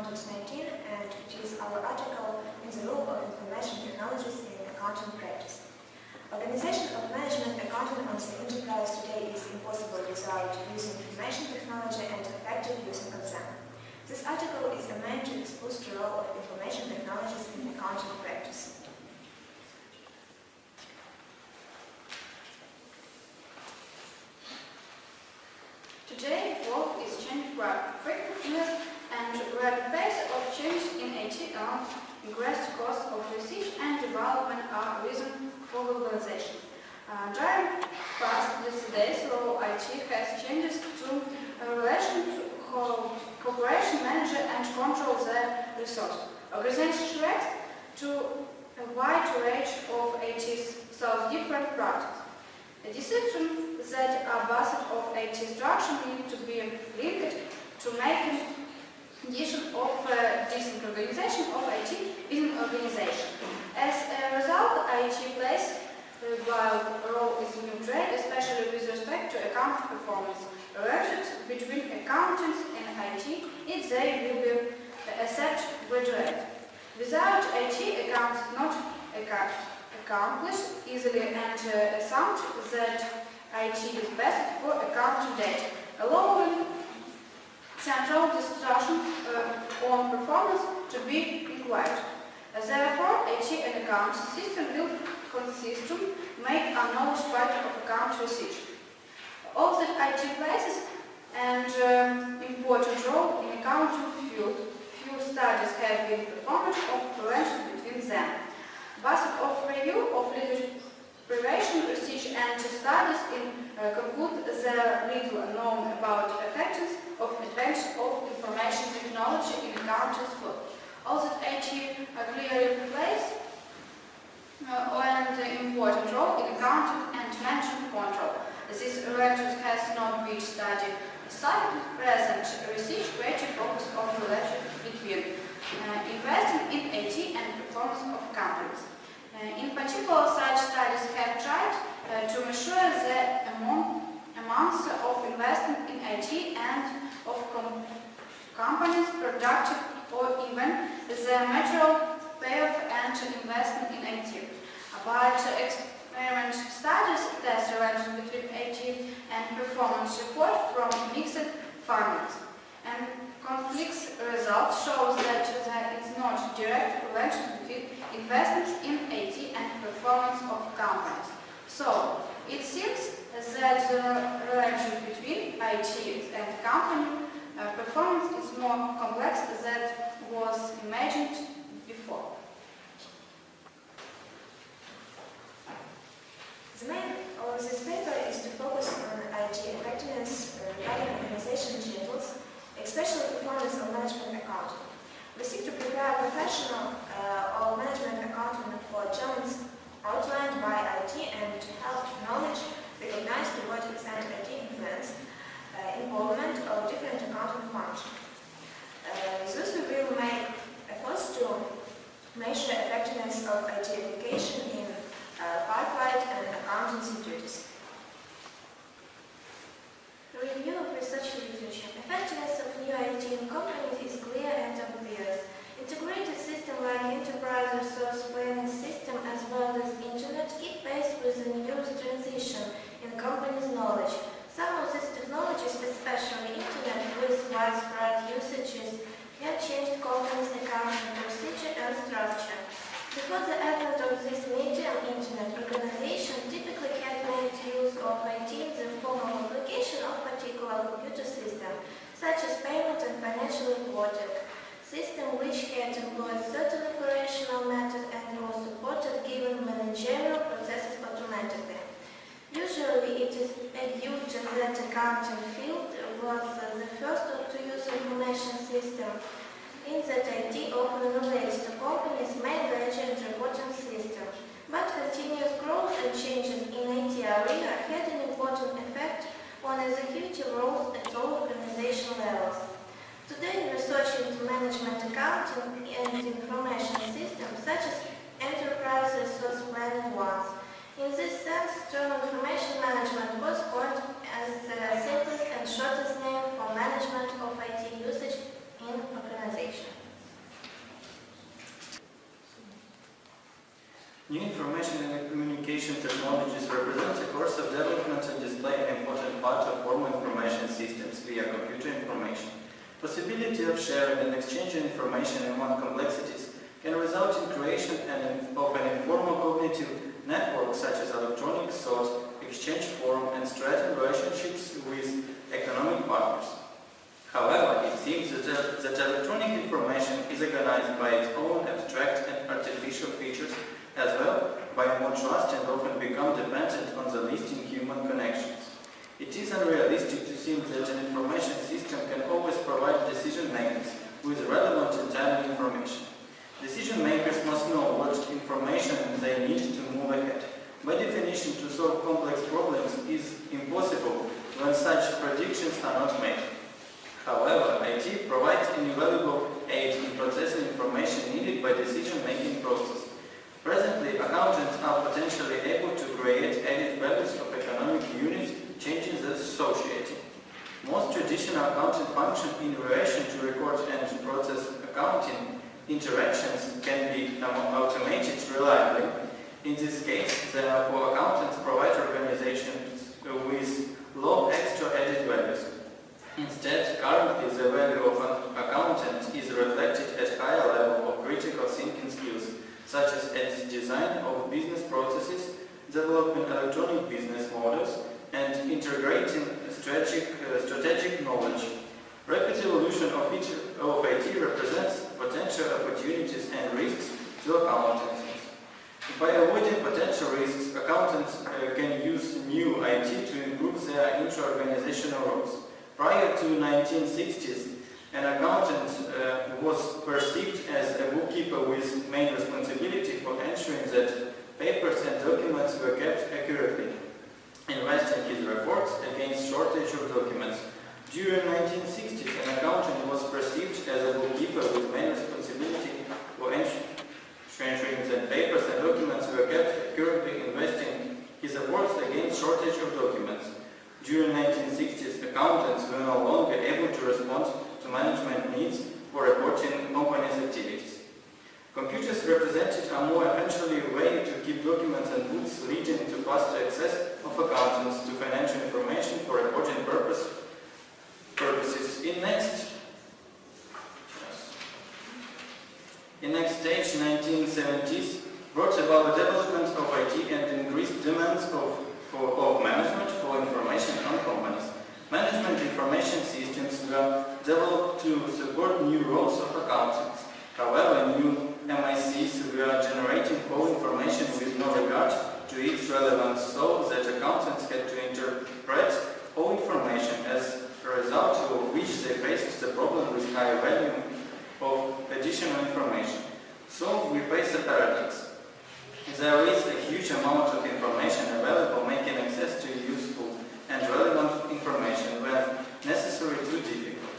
219, and it is our article in the role of information technologies in accounting practice. Organization of management accounting on the enterprise today is impossible without using information technology and effective using of them. This article is meant to expose the role of information technologies in accounting practice. Today, world is changing quite quickly, and rapid pace of change in IT and increased cost of research and development are reason for globalization. During past days, role IT has changed to a relation to cooperation, manage and control their resources. Organizations react to a wide range of IT's so different practices. A decision that are based of IT structure need to be linked to making condition of disorganization of IT within organization. As a result, IT plays a role in new trade, especially with respect to account performance. Relationships between accountants and IT, if they will be accepted graduate. Without IT, accounts not accomplished easily and assumed that IT is best for accounting data, allowing central discussion on performance to be required. Therefore, IT and account system will consistently make a knowledge part of account research. All the IT places and important role in accounting field. Few studies have been performed of relation between them. Based of review of literature preparation, research and studies conclude the little known about effects of advance of information technology in accounting field. Also, IT clearly plays an important role in accounting and management control. This relation has not been studied aside. Present research greatly focus on the relation between investing in IT and performance of companies. In particular, such studies have tried to measure the amounts of investment in IT and of companies' productive or even the material payoff and investment in IT. But experiment studies test relation between IT and performance report from mixed findings. And conflicts results shows that there is not direct relation between investments in IT and performance of companies. So, it seems that the relation between IT and company performance is more complex than was imagined before. The main of this paper is to focus on IT effectiveness regarding organization changes, especially performance of management accounting. We seek to prepare professional or management accounting for challenges outlined by IT and to help knowledge recognize to what extent IT influence involvement of different accounting functions. Thus we will make efforts to measure effectiveness of IT application in firefight and accountancy duties. Review of research literature. Effectiveness of new IT in companies is clear and obvious. Integrated system like enterprise resource planning system as well as internet keep pace with the newest transition in companies' knowledge. Some of these technologies, especially internet with widespread usages, have changed companies' accounting procedure and structure. Before the advent of this medium, internet organization typically had made use of IT in the form of application of particular computer system, such as payment and financial reporting, system which had employed certain operational method and was supported given managerial processes automatically. Usually it is adduced that accounting field was the first to use information system, in that IT often relates to companies' main ledger and reporting system, but continuous growth and changes in IT area had an important effect on executive roles at all organizational levels. Today, research into management accounting and information systems such as enterprise resource planning ones. In this sense, term information management was coined as the simplest and shortest name for management of IT usage in organization. possibility of sharing and exchanging information among complexities can result in creation of an informal cognitive network such as electronic thought, exchange forum, and strengthened relationships with economic partners. However, it seems that electronic information is organized by its own abstract and artificial features, as well by more trust and often become dependent on the least in human connections. It is unrealistic to think that an information system can always provide decision makers with relevant and timely information. Decision makers must know what information they need to move ahead. By definition, to solve complex problems is impossible when such predictions are not made. However, IT provides invaluable aid in processing information needed by decision-making process. Presently, accountants are potentially able to create added values of economic units, changing the society. Most traditional accounting functions in relation to record and process accounting interactions can be automated reliably. In this case, therefore, accountants provide organizations with low extra added values. Instead, currently the value of an accountant is reflected at higher level of critical thinking skills, such as at the design of business processes, developing electronic business models, and integrating strategic knowledge. Rapid evolution of IT represents potential opportunities and risks to accountants. By avoiding potential risks, accountants can use new IT to improve their intra-organizational roles. Prior to the 1960s, an accountant was perceived as a bookkeeper with main responsibility for ensuring that papers and documents were kept accurately, investing his reports against shortage of documents. During the 1960s, an accountant was perceived as a bookkeeper with main responsibility for ensuring that papers and documents were kept accurately, investing his reports against shortage of documents. During the 1960s, accountants were no longer able to respond to management needs for reporting companies' activities. Computers represented a more eventually way to keep documents and books, leading to faster access of accountants to financial information for reporting purposes. In next stage, 1970s, brought about the development of IT and increased demands of management for information on companies. Management information systems were developed to support new roles of accountants. However, new MICs were generating whole information with no regard to its relevance, so that accountants had to interpret all information, as a result of which they faced the problem with high value of additional information. So we face a paradox. There is a huge amount of information available, making access to useful and relevant information when necessary too difficult.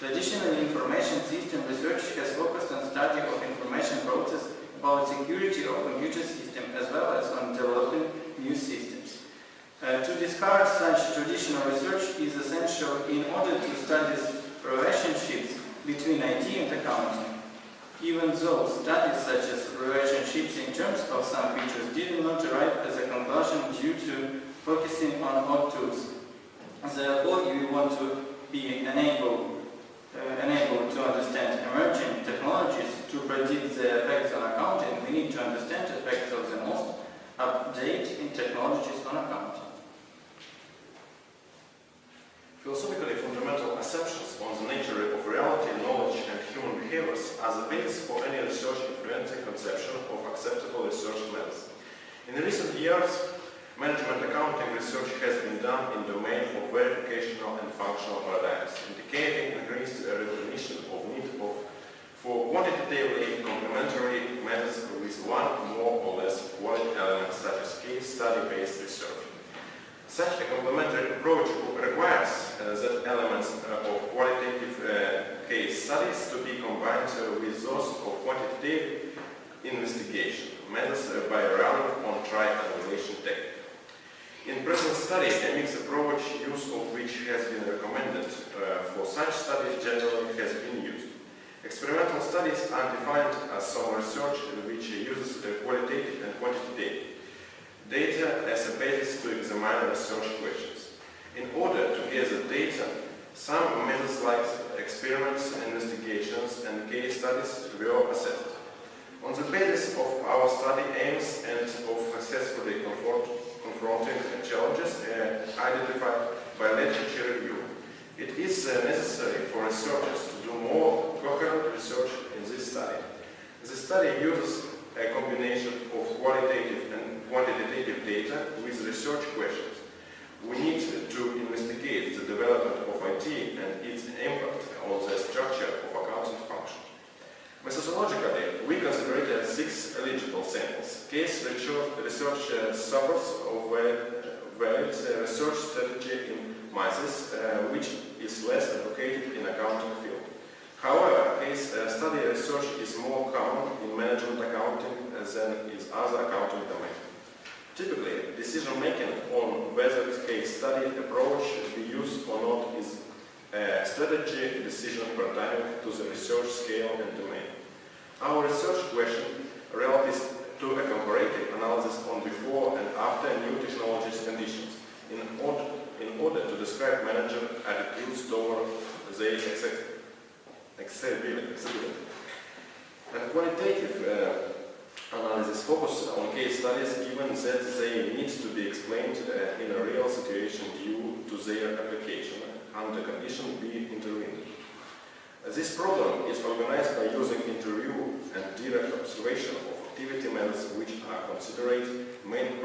Traditionally, information system research has focused on study of information process, about security of computer system, as well as on developing new systems. To discard such traditional research is essential in order to study relationships between IT and accounting. Even though studies such as relationships in terms of some features did not arrive as a conclusion due to focusing on odd tools. Therefore, if we want to be enabled to understand emerging technologies to predict the effects on accounting, we need to understand the effects of the most updated technologies on accounting. Philosophically fundamental assumptions on the nature of reality, knowledge, and human behaviors are the basis for any research-influencing conception of acceptable research methods. In recent years, management accounting research has been done in the domain of verificational and functional paradigms, indicating increased recognition of need for quantitatively complementary methods with one more or less quality element, such as case study-based research. Such a complementary approach requires that elements of qualitative case studies to be combined with those of quantitative investigation methods by relying on triangulation technique. In present studies, a mixed approach, use of which has been recommended for such studies generally has been used. Experimental studies are defined as some research which uses qualitative and quantitative data as a basis to examine research questions. In order to gather data Some methods like experiments, investigations, and case studies were assessed. On the basis of our study aims and of successfully confronting challenges identified by literature review, it is necessary for researchers to do more coherent research in this study. The study uses a combination of qualitative and quantitative data with research questions. We need to investigate the development of IT and its impact on the structure of accounting function. Methodologically, we considered 6 eligible samples. Case research supports of valid research strategy in MISIS, which is less advocated in accounting field. However, case study research is more common in management accounting than in other accounting domains. Typically, decision-making on whether the case study approach should be used or not is a strategy decision pertaining to the research scale and domain. Our research question relates to a comparative analysis on before and after new technologies conditions in order to describe manager attitudes toward their accessibility. And qualitative analysis focuses on case studies given that they need to be explained in a real situation due to their application and the condition being intervened. This program is organized by using interview and direct observation of activity methods which are considered main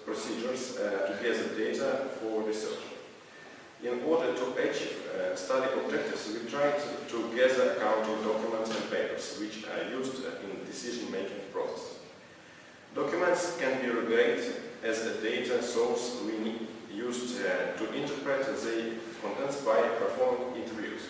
procedures to gather data for research. In order to achieve study objectives, we tried to gather accounting documents and papers which are used in decision-making process. Documents can be regarded as a data source we used to interpret the contents by performing interviews.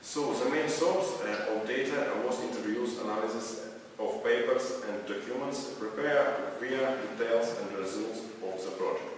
So the main source of data was interviews, analysis of papers and documents prepared via details and results of the project.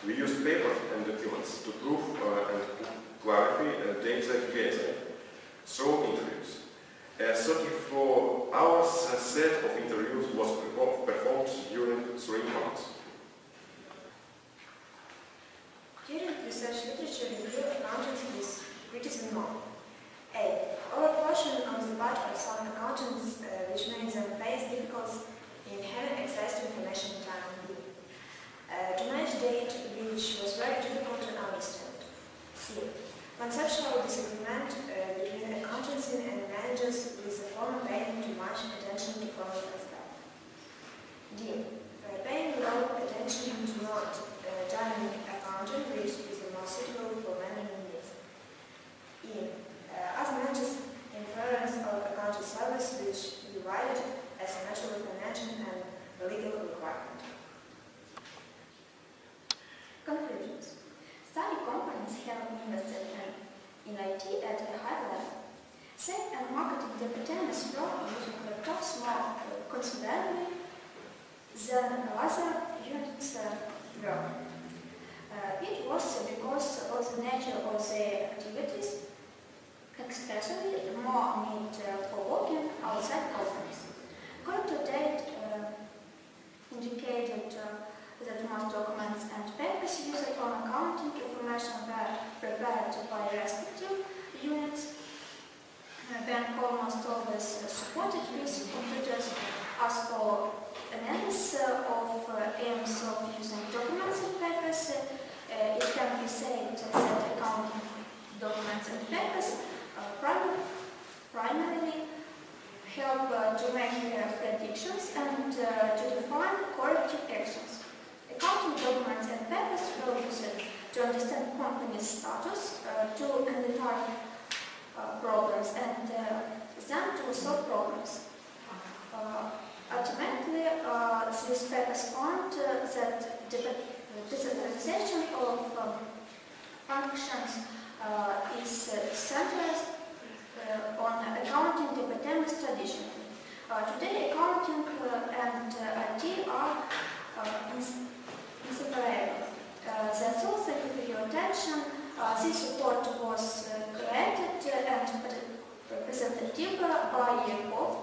We used papers and documents to prove and clarify data gathered through interviews. A 34 hours set of interviews was performed during 3 months. During research literature review, accounting is criticism more. A. Overportion on the part of some accountants which made them face difficulties in having access to information in time. B. To manage data which was very difficult to understand. C. Conceptual disagreement between accountancy and managers with the former paying too much attention to formal aspect. D. Paying low attention to not dynamic accounting which is the most suitable for management needs. E. As managers inference of accounting service which divided as a natural financial and legal requirement. Conclusions. Study companies have invested in IT at a high level. Sales and marketing departments grow using laptops more considerably than other units grow. It was because of the nature of their activities, especially more need for working outside companies. According to data indicated that most documents and papers used on accounting information were prepared by respective units. Bank almost always supported with computers. As for analysis of aims of using documents and papers, it can be said that accounting documents and papers primarily help to make predictions and to define corrective actions. Accounting documents and papers were used to understand company's status, to identify problems, and then to solve problems. Ultimately, these papers found that decentralization of functions is centered on accounting department's tradition. Today, accounting and IT are inseparable. That's all. Thank you for your attention. This report was created and presented by both